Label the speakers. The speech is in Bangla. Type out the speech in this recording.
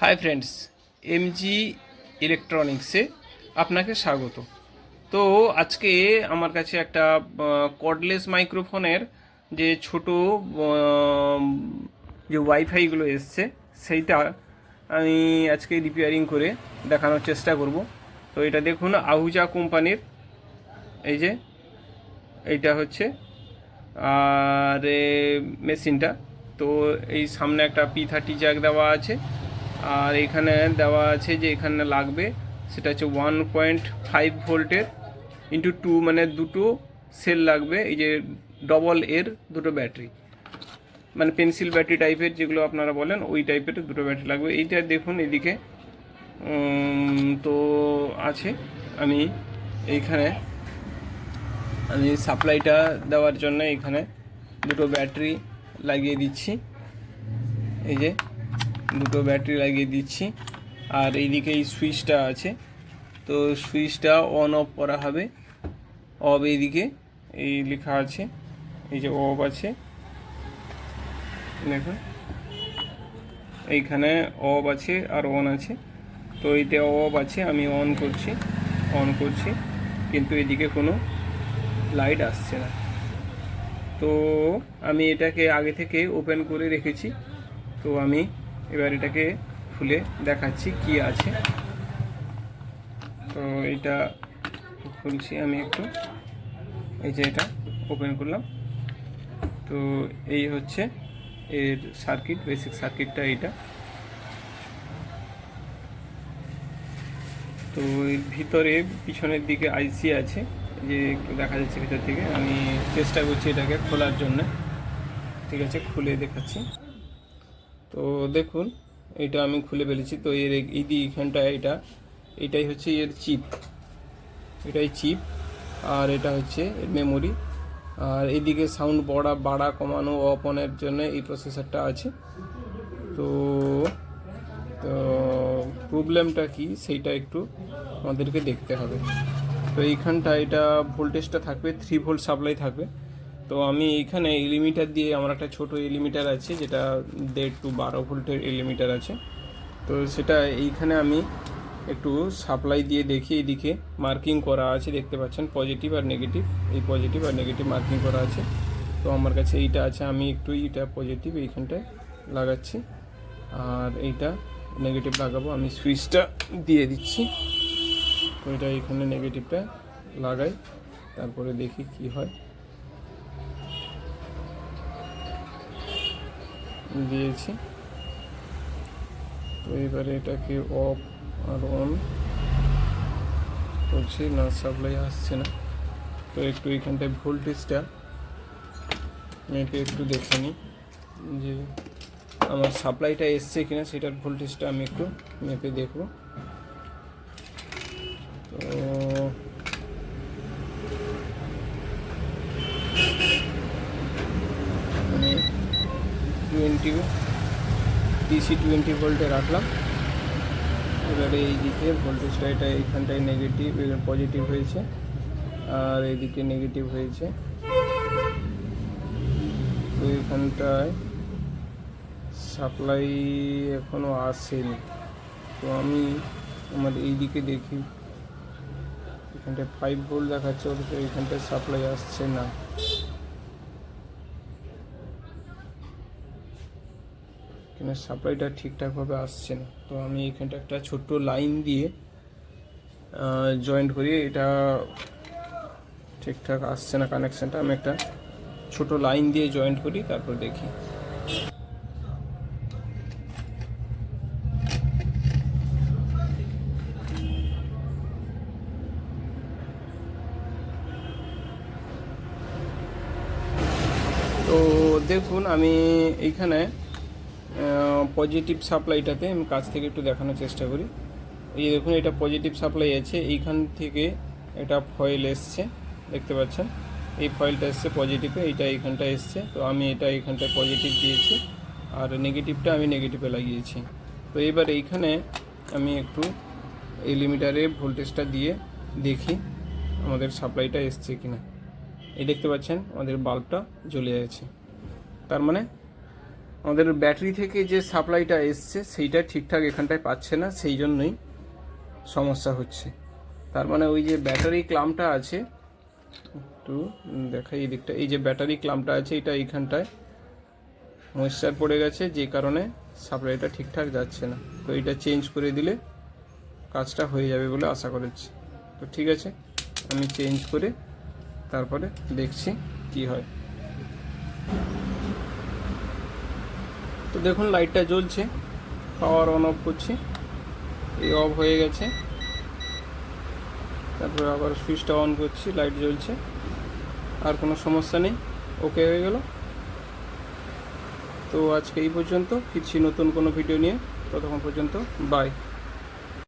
Speaker 1: হাই ফ্রেন্ডস, এমজি ইলেকট্রনিক্সে আপনাকে স্বাগত। তো আজকে আমার কাছে একটা কর্ডলেস মাইক্রোফোনের যে ছোট যে ওয়াইফাইগুলো এসছে সেইটা আমি আজকে রিপেয়ারিং করে দেখানোর চেষ্টা করব। তো এটা দেখুন, আহুজা কোম্পানির। এই যে এইটা হচ্ছে আর মেশিনটা। তো এই সামনে একটা P30 জ্যাক দেওয়া আছে, আর এখানে দেওয়া আছে যে এখানে লাগবে সেটা হচ্ছে 1.5 ভোল্টের ইন্টু 2, মানে দুটো সেল লাগবে। এই যে ডবল এর দুটো ব্যাটারি, মানে পেন্সিল ব্যাটারি টাইপের যেগুলো আপনারা বলেন, ওই টাইপের দুটো ব্যাটারি লাগবে। এইটা দেখুন এদিকে তো আছে। আমি এইখানে সাপ্লাইটা দেওয়ার জন্য এখানে দুটো ব্যাটারি লাগিয়ে দিচ্ছি। এই যে দুটো ব্যাটারি লাগিয়ে দিচ্ছি। আর এইদিকে এই সুইচটা আছে, তো সুইচটা অন অফ করা হবে। অফ এইদিকে এই লেখা আছে, এই যে অফ আছে, দেখুন এইখানে অফ আছে আর অন আছে। তো এইটা অফ আছে, আমি অন করছি, কিন্তু এদিকে কোনো লাইট আসছে না। তো আমি এটাকে আগে থেকে ওপেন করে রেখেছি, তো আমি এবার এটাকে খুলে দেখাচ্ছি কি আছে। তো এটা খুলছি আমি একটু। এই যে এটা ওপেন করলাম, তো এই হচ্ছে এর সার্কিট, বেসিক সার্কিটটা এইটা। তো এর ভিতরে পিছনের দিকে আইসি আছে, যে একটু দেখা যাচ্ছে ভিতর থেকে। আমি চেষ্টা করছি এটাকে খোলার জন্য। ঠিক আছে, খুলে দেখাচ্ছি। তো দেখুন এটা আমি খুলে ফেলেছি। তো এর এইখানটা এটাই হচ্ছে এর চিপ, এটাই চিপ, আর এটা হচ্ছে এর মেমোরি। আর এইদিকে সাউন্ড বাড়া কমানো অফ অনের জন্য এই প্রসেসরটা আছে। তো তো প্রবলেমটা কি সেইটা একটু আমাদেরকে দেখতে হবে। তো এইখানটা এটা ভোল্টেজটা থাকবে 3 ভোল্ট সাপ্লাই থাকবে। তো আমি এইখানে এলিমিটার দিয়ে, আমার একটা ছোটো এলিমিটার আছে যেটা 1.5 to 12 ভোল্টের এলিমিটার আছে। তো সেটা এইখানে আমি একটু সাপ্লাই দিয়ে দেখি। এইদিকে মার্কিং করা আছে, দেখতে পাচ্ছেন পজিটিভ আর নেগেটিভ, এই পজিটিভ আর নেগেটিভ মার্কিং করা আছে। তো আমার কাছে এইটা আছে, আমি একটু এইটা পজিটিভ এইখানটায় লাগাচ্ছি, আর এইটা নেগেটিভ লাগাবো। আমি সুইচটা দিয়ে দিচ্ছি। তো এটা এখানে নেগেটিভটা লাগাই, তারপরে দেখি কি হয়। দিয়েছি। তো এবারে এটাকে অফ আর অন করছি, না সাপ্লাই আসছে না। তো একটু এইখানটায় ভোল্টেজটা মেপে একটু দেখে নিই যে আমার সাপ্লাইটা এসছে কিনা, সেটার ভোল্টেজটা আমি একটু মেপে দেখব। তো আমি 20 ভোল্টে রাখলাম। এবারে এই দিকে ভোল্টেজটা, এটা এইখানটায় নেগেটিভ, পজিটিভ হয়েছে, আর এইদিকে নেগেটিভ হয়েছে। তো এখানটায় সাপ্লাই এখনও আসেনি। তো আমি আমার এইদিকে দেখি, এখানটায় 5 ভোল্ট দেখাচ্ছে, অথচ এইখানটায় সাপ্লাই আসছে না। কেন সাপ্লাইটা ঠিকঠাকভাবে আসছে না। তো আমি এইখানটা একটা ছোট্ট লাইন দিয়ে জয়েন্ট করি, এটা ঠিকঠাক আসছে না কানেকশানটা। আমি একটা ছোট লাইন দিয়ে জয়েন্ট করি, তারপর দেখি। তো দেখুন আমি এইখানে পজিটিভ সাপ্লাইটাতে আমি কাছ থেকে একটু দেখানোর চেষ্টা করি। এই দেখুন এটা পজিটিভ সাপ্লাই আছে, এইখান থেকে এটা ফয়েল এসছে, দেখতে পাচ্ছেন এই ফয়েলটা এসছে পজিটিভে, এইটা এইখানটা এসছে। তো আমি এটা এইখানটায় পজিটিভ দিয়েছি, আর নেগেটিভটা আমি নেগেটিভে লাগিয়েছি। তো এবার এইখানে আমি একটু এই লিমিটারে ভোল্টেজটা দিয়ে দেখি আমাদের সাপ্লাইটা এসছে কিনা। এই দেখতে পাচ্ছেন আমাদের বাল্বটা জ্বলে যাচ্ছে, তার মানে আমাদের ব্যাটারি থেকে যে সাপ্লাইটা এসছে সেইটা ঠিকঠাক এখানটায় পাচ্ছে না, সেই জন্যই সমস্যা হচ্ছে। তার মানে ওই যে ব্যাটারি ক্লাম্পটা আছে, একটু দেখাই এই দিকটা, এই যে ব্যাটারি ক্লাম্পটা আছে এটা এইখানটায় ময়েশ্চার পড়ে গেছে, যে কারণে সাপ্লাইটা ঠিকঠাক যাচ্ছে না। তো এটা চেঞ্জ করে দিলে কাজটা হয়ে যাবে বলে আশা করছি। তো ঠিক আছে, আমি চেঞ্জ করে তারপরে দেখছি কি হয়। তো দেখুন লাইটটা জ্বলছে, পাওয়ার অন অফ করছি, এই অফ হয়ে গেছে, তারপরে আবার সুইচটা অন করছি, লাইট জ্বলছে, আর কোনো সমস্যা নেই, ওকে হয়ে গেল। তো আজকে এই পর্যন্ত, ফিরছি নতুন কোনো ভিডিও নিয়ে, ততক্ষণ পর্যন্ত বাই।